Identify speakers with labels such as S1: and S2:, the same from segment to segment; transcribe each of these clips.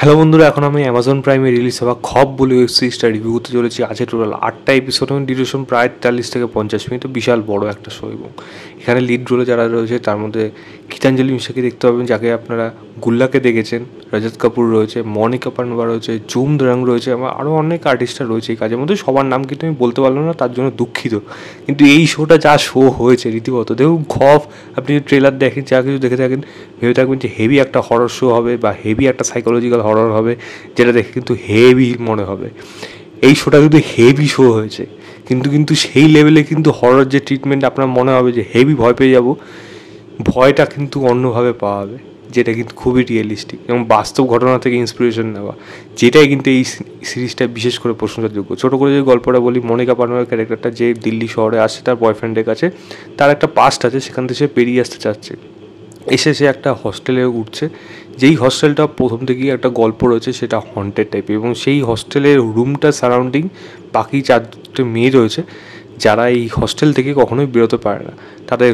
S1: Hello বন্ধুরা, এখন আমি অ্যামাজন প্রাইমে রিলিজ হওয়া খপ বলে ওয়েব সিরিজটা রিভিউ করতে চলেছি। আছে টোটাল 8টা এপিসোড এবং ডিউরেশন প্রায় 43 থেকে 50 মিনিট। তো বিশাল বড় একটা শো। এবং এখানে লিড রোলে যারা রয়েছে তার মধ্যে গীতাঞ্জলি মিশ্রাকে দেখতে পাবেন, যাকে আপনারা গুল্লাকে দেখেছেন। রজত কাপুর রয়েছে, মনিকা পান্ডবা রয়েছে, জুম দ্রাং রয়েছে, আমার আরও অনেক আর্টিস্টরা রয়েছে এই কাজের মধ্যে। সবার নাম কিন্তু আমি বলতে পারলাম না, তার জন্য দুঃখিত। কিন্তু এই শোটা যা শো হয়েছে রীতিমত, দেখুন খপ আপনি যদি ট্রেলার দেখেন, যা কিছু দেখে থাকেন, ভেবে থাকবেন যে হেভি একটা হরর শো হবে বা হেভি একটা সাইকোলজিক্যাল হরর হবে, যেটা দেখে কিন্তু হেভি মনে হবে। এই শোটা কিন্তু হেভি শো হয়েছে, কিন্তু কিন্তু সেই লেভেলে কিন্তু হরর যে ট্রিটমেন্ট আপনার মনে হবে যে হেভি ভয় পেয়ে যাব, ভয়টা কিন্তু অন্যভাবে পাওয়া হবে, যেটা কিন্তু খুবই রিয়েলিস্টিক এবং বাস্তব ঘটনা থেকে ইন্সপিরেশন নেওয়া, যেটাই কিন্তু এই সিরিজটা বিশেষ করে প্রশংসাযোগ্য। ছোটো করে যে গল্পটা বলি, মনিকা পান্ডার ক্যারেক্টারটা যে দিল্লি শহরে আসছে তার বয়ফ্রেন্ডের কাছে, তার একটা পাস্ট আছে, সেখান থেকে সে পেরিয়ে আসতে চাচ্ছে। এসে সে একটা হস্টেলে উঠছে, যেই হস্টেলটা প্রথম থেকেই একটা গল্প রয়েছে, সেটা হন্টেড টাইপের। এবং সেই হস্টেলের রুমটা সারাউন্ডিং বাকি 4টে মেয়ে রয়েছে, যারা এই হস্টেল থেকে কখনোই বেরোতে পারে না। তাদের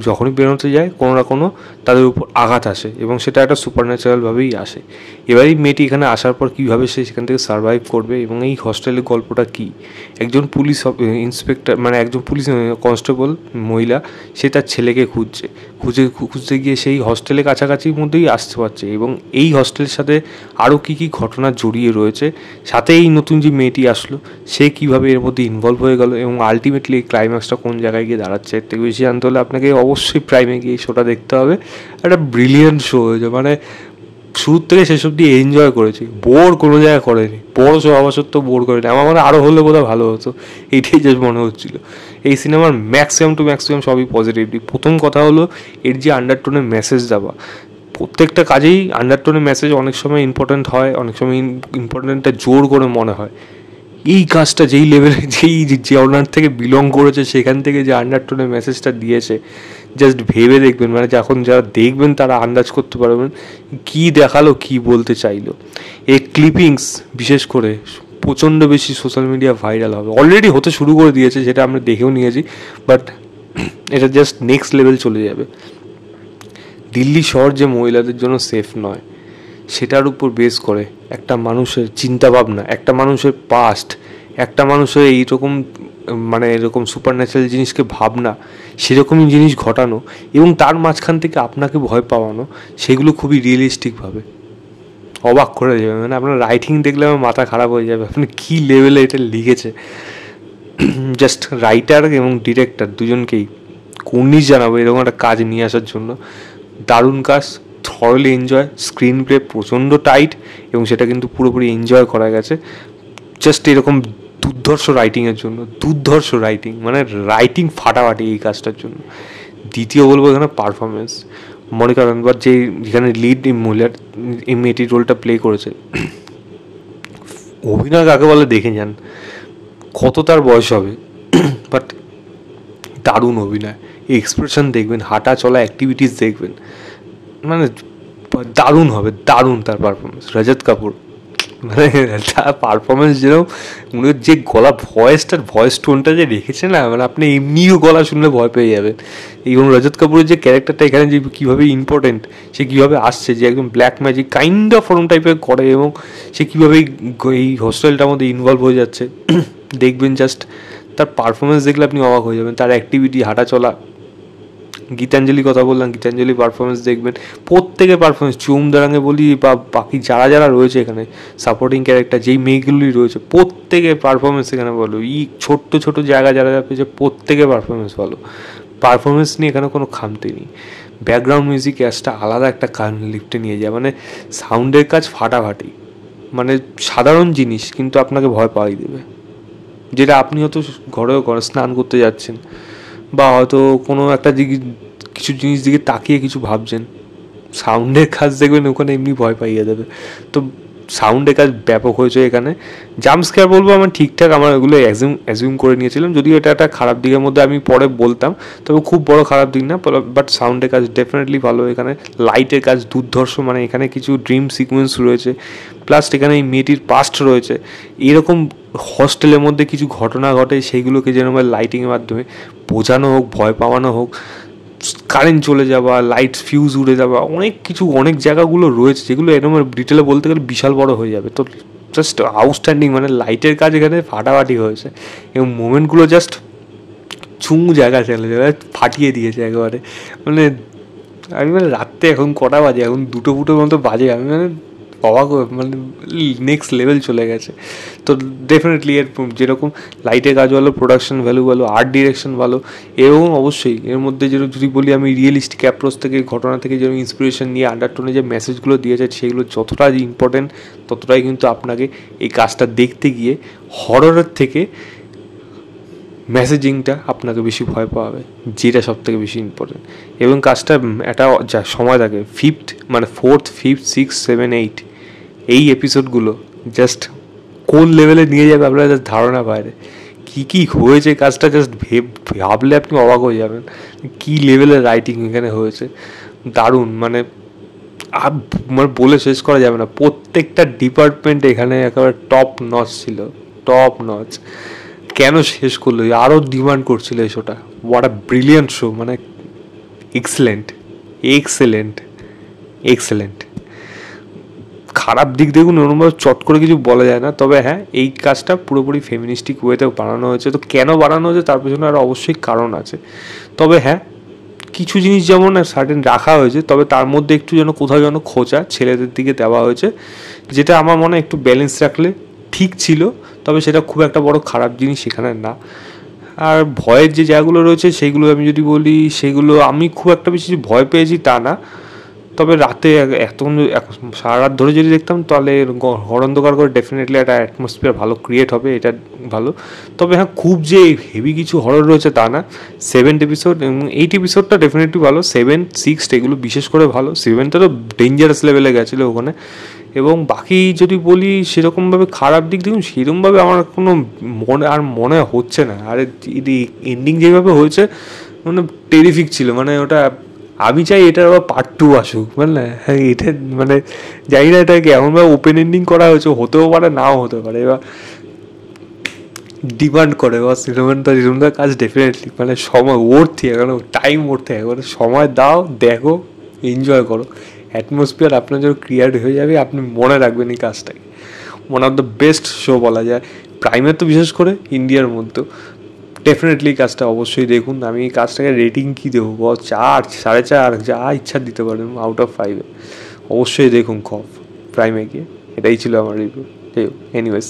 S1: যখনই বেরোতে যায় কোনো না কোনো তাদের উপর আঘাত আসে, এবং সেটা একটা সুপারন্যাচারালভাবেই আসে। এবার এই মেয়েটি এখানে আসার পর কীভাবে সে সেখান থেকে সার্ভাইভ করবে, এবং এই হস্টেলের গল্পটা কী, একজন পুলিশ ইন্সপেক্টর, মানে একজন পুলিশ কনস্টেবল মহিলা, সে তার ছেলেকে খুঁজতে গিয়ে সেই হস্টেলের কাছাকাছির মধ্যেই আসতে পারছে। এবং এই হস্টেলের সাথে আরও কী কী ঘটনা জড়িয়ে রয়েছে, সাথে এই নতুন যে মেয়েটি আসলো সে কীভাবে এর মধ্যে ইনভলভ হয়ে গেল, এবং আলটিমেটলি এই ক্লাইম্যাক্সটা কোন জায়গায় গিয়ে দাঁড়াচ্ছে, এর থেকে বেশি জানতে হলে আপনাকে অবশ্যই প্রাইমে গিয়ে এই শোটা দেখতে হবে। একটা ব্রিলিয়েন্ট শো হয়েছে, মানে শুরুর থেকে শেষ অবধি এনজয় করেছি, বোর কোনো জায়গায় করেনি। বড় শো হওয়া সত্ত্বেও বোর করেনি, আমার মনে আরও হলে বোধহয় ভালো হতো, এইটাই জাস্ট মনে হচ্ছিলো। এই সিনেমার ম্যাক্সিমাম টু ম্যাক্সিমাম সবই পজিটিভলি। প্রথম কথা হলো এর যে আন্ডারটোনের মেসেজ দেওয়া, প্রত্যেকটা কাজেই আন্ডারটোনের মেসেজ অনেক সময় ইম্পর্ট্যান্ট হয়, অনেক সময় ইম্পর্ট্যান্টটা জোর করে মনে হয়। এই কাজটা যেই লেভেলে, যেই জনার থেকে বিলং করেছে, সেখান থেকে যে আন্ডারটোনের মেসেজটা দিয়েছে, জাস্ট ভেবে দেখবেন, মানে যখন যারা দেখবেন তারা আন্দাজ করতে পারবেন কী দেখালো, কী বলতে চাইলো। এই ক্লিপিংস বিশেষ করে প্রচণ্ড বেশি সোশ্যাল মিডিয়া ভাইরাল হবে, অলরেডি হতে শুরু করে দিয়েছে, যেটা আমরা দেখেও নিয়েছি। বাট এটা জাস্ট নেক্সট লেভেল চলে যাবে। দিল্লি শহর যে মহিলাদের জন্য সেফ নয়, সেটার উপর বেস করে একটা মানুষের চিন্তাভাবনা, একটা মানুষের পাস্ট, একটা মানুষের এইরকম মানে এরকম সুপার ন্যাচারাল জিনিসকে ভাবনা, সেরকমই জিনিস ঘটানো, এবং তার মাঝখান থেকে আপনাকে ভয় পাওয়ানো, সেগুলো খুবই রিয়েলিস্টিকভাবে অবাক করে যাবে। মানে আপনার রাইটিং দেখলে আমার মাথা খারাপ হয়ে যাবে, আপনি কী লেভেলে এটা লিখেছে। জাস্ট রাইটার এবং ডিরেক্টর দুজনকেই কুর্নিশ জানাবো এরকম একটা কাজ নিয়ে আসার জন্য। দারুণ কাজ, থরলি এনজয়, স্ক্রিন প্লে প্রচণ্ড টাইট, এবং সেটা কিন্তু পুরোপুরি এনজয় করা গেছে জাস্ট এরকম দুর্ধর্ষ রাইটিংয়ের জন্য। দুর্ধর্ষ রাইটিং, মানে রাইটিং ফাটাফাটি এই কাজটার জন্য। দ্বিতীয় বলবো এখানে পারফরমেন্স। মনিকা পান্ডবা যে যেখানে লিড এই মহিলার, এই মেয়েটির রোলটা প্লে করেছে, অভিনয় কাকে বলে দেখে যান, কত তার বয়স হবে, বাট দারুণ অভিনয়। এক্সপ্রেশন দেখবেন, হাঁটা চলা অ্যাক্টিভিটিস দেখবেন, মানে দারুণ হবে, দারুণ তার পারফরমেন্স। রজত কাপুর, মানে তার পারফরমেন্স যেরকম, উনি যে গলা ভয়েস টোনটা যে রেখেছে না, মানে আপনি এমনিও গলা শুনলে ভয় পেয়ে যাবেন। এবং রজত কাপুরের যে ক্যারেক্টারটা এখানে যে কীভাবে ইম্পর্টেন্ট, সে কীভাবে আসছে, যে একদম black magic kind of form টাইপের করে, এবং সে কীভাবে এই হোস্টেলটার মধ্যে ইনভলভ হয়ে যাচ্ছে, দেখবেন জাস্ট তার পারফরমেন্স দেখলে আপনি অবাক হয়ে যাবেন। তার অ্যাক্টিভিটি, হাঁটা চলা। গীতাঞ্জলি কথা বললাম, গীতাঞ্জলি পারফরমেন্স দেখবেন, প্রত্যেকের পারফরমেন্স, চুম দারাঙে বলি বা বাকি যারা যারা রয়েছে এখানে সাপোর্টিং ক্যারেক্টার, যেই মেয়েগুলি রয়েছে, প্রত্যেকের পারফরমেন্স এখানে ভালো। ছোট্ট ছোটো জায়গা যারা যা পেয়েছে, প্রত্যেকের পারফরমেন্স ভালো। পারফরমেন্স নিয়ে এখানে কোনো খামতি নেই। ব্যাকগ্রাউন্ড মিউজিক ক্যাচটা আলাদা একটা কান লিফটে নিয়ে যায়, মানে সাউন্ডের কাজ ফাটাফাটি, মানে সাধারণ জিনিস কিন্তু আপনাকে ভয় পাওয়াই দেবে। যেটা আপনি হয়তো ঘরেও স্নান করতে যাচ্ছেন, বা হয়তো কোনো একটা কিছু জিনিস দিকে তাকিয়ে কিছু ভাবছেন, সাউন্ডের কাজ দেখবেন ওখানে এমনি ভয় পাইয়ে দেবে। তো সাউন্ডের কাজ ব্যাপক হয়েছে এখানে। জাম্পস্কেয়ার বলবো আমার ঠিকঠাক, আমার ওগুলো অ্যাজিউম করে নিয়েছিলাম, যদিও এটা একটা খারাপ দিকের মধ্যে আমি পরে বলতাম, তবে খুব বড় খারাপ দিক না। বাট সাউন্ডের কাজ ডেফিনেটলি ভালো এখানে। লাইটের কাজ দুর্ধর্ষ, মানে এখানে কিছু ড্রিম সিকোয়েন্স রয়েছে, প্লাস এখানে এই মেয়েটির পাস্ট রয়েছে। এরকম হস্টেলের মধ্যে কিছু ঘটনা ঘটে, সেইগুলোকে যেন লাইটিংয়ের মাধ্যমে বোঝানো হোক, ভয় পাওয়ানো হোক, কারেন্ট চলে যাওয়া, লাইট ফিউজ উড়ে যাওয়া, অনেক কিছু, অনেক জায়গাগুলো রয়েছে যেগুলো এরকম ডিটেলে বলতে গেলে বিশাল বড় হয়ে যাবে। তো জাস্ট আউটস্ট্যান্ডিং, মানে লাইটের কাজ এখানে ফাটাফাটি হয়েছে এবং মোমেন্টগুলো জাস্ট জায়গা চলে যাবে, ফাটিয়ে দিয়েছে একেবারে। মানে আমি মানে রাত্রে এখন কটা বাজে, এখন 2-2 মতো বাজে, আমি মানে অবাক, মানে নেক্সট লেভেল চলে গেছে। তো ডেফিনেটলি এর যেরকম লাইটের কাজ ভালো, প্রোডাকশন ভ্যালু ভালো, আর্ট ডিরেকশন ভালো, এবং অবশ্যই এর মধ্যে যেরকম যদি বলি আমি রিয়েলিস্টিক অ্যাপ্রোচ থেকে, ঘটনা থেকে যেরকম ইন্সপিরেশন নিয়ে আন্ডারটোনে যে মেসেজগুলো দিয়েছে সেগুলো যতটা ইম্পর্টেন্ট ততটাই কিন্তু আপনাকে এই কাজটা দেখতে গিয়ে হররের থেকে মেসেজিংটা আপনাকে বেশি ভয় পাওয়াবে, যেটা সব থেকে বেশি ইম্পর্টেন্ট। এবং কাজটা একটা যা সময় থাকে, মানে 4th 5th 6th 7 8 এই এপিসোডগুলো জাস্ট কোন লেভেলে নিয়ে যাবে আপনারা জাস্ট ধারণা বাইরে। কী কী হয়েছে কাজটা জাস্ট ভাবলে আপনি অবাক হয়ে যাবেন কী লেভেলের রাইটিং এখানে হয়েছে। দারুণ, মানে মানে বলে শেষ করা যাবে না। প্রত্যেকটা ডিপার্টমেন্ট এখানে একেবারে টপ নচ ছিল, টপ নচ। কেন শেষ করলো, আরও ডিমান্ড করছিল এই শোটা। হোয়াট আ ব্রিলিয়ান্ট শো, মানে এক্সেলেন্ট, এক্সেলেন্ট, এক্সেলেন্ট। খারাপ দিক দেখুন ওরমভাবে চট করে কিছু বলা যায় না, তবে হ্যাঁ এই কাজটা পুরোপুরি ফেমিনিস্টিক ওয়েতে বানানো হয়েছে। তো কেন বানানো হয়েছে তার পেছনে আরও অবশ্যই কারণ আছে। তবে হ্যাঁ কিছু জিনিস যেমন সার্টেন রাখা হয়েছে, তবে তার মধ্যে একটু যেন কোথাও যেন খোঁচা ছেলেদের দিকে দেওয়া হয়েছে, যেটা আমার মনে একটু ব্যালেন্স রাখলে ঠিক ছিল। তবে সেটা খুব একটা বড় খারাপ জিনিস সেখানে না। আর ভয়ের যে জায়গাগুলো রয়েছে সেইগুলো আমি যদি বলি, সেগুলো আমি খুব একটা বেশি ভয় পেয়েছি তা না। তবে রাতে এত সারা রাত ধরে যদি দেখতাম তাহলে ঘর অন্ধকার করে ডেফিনেটলি একটা অ্যাটমসফিয়ার ভালো ক্রিয়েট হবে, এটা ভালো। তবে হ্যাঁ খুব যে হেভি কিছু হরর রয়েছে তা না। 7th এপিসোড এবং 8th এপিসোডটা ডেফিনেটলি ভালো, 7th 6th এগুলো বিশেষ করে ভালো। 7th তো ডেঞ্জারাস লেভেলে গেছিলো ওখানে। এবং বাকি যদি বলি সেরকমভাবে খারাপ দিক দেখুন সেরকমভাবে আমার কোনো মনে হচ্ছে না। আর এন্ডিং যেভাবে হয়েছে মানে টেরিফিক ছিল, মানে ওটা আমি চাই এটার আবার পার্ট 2 আসুক, বুঝলে। হ্যাঁ এটা মানে জানি না এটাকে এমনভাবে ওপেন এন্ডিং করা হয়েছে, হতেও পারে নাও হতে পারে, এবার ডিমান্ড করে বা সিনেমার কাজ ডেফিনেটলি মানে সময় ওর্থি, এখন টাইম ওর্থি, একবারে সময় দাও, দেখো, এনজয় করো। অ্যাটমসফিয়ার আপনার যখন ক্রিয়েট হয়ে যাবে আপনি মনে রাখবেন এই কাজটাকে। One of the best show বলা যায় প্রাইমের, তো বিশেষ করে ইন্ডিয়ার মধ্যেও। ডেফিনেটলি কাজটা অবশ্যই দেখুন। আমি এই কাজটাকে রেটিং কী দেবো, 4 4.5 যা ইচ্ছা দিতে পারেন আউট অফ 5। অবশ্যই দেখুন খফ প্রাইমে গিয়ে। এটাই ছিল আমার রিভিউ। এনিওয়েজ।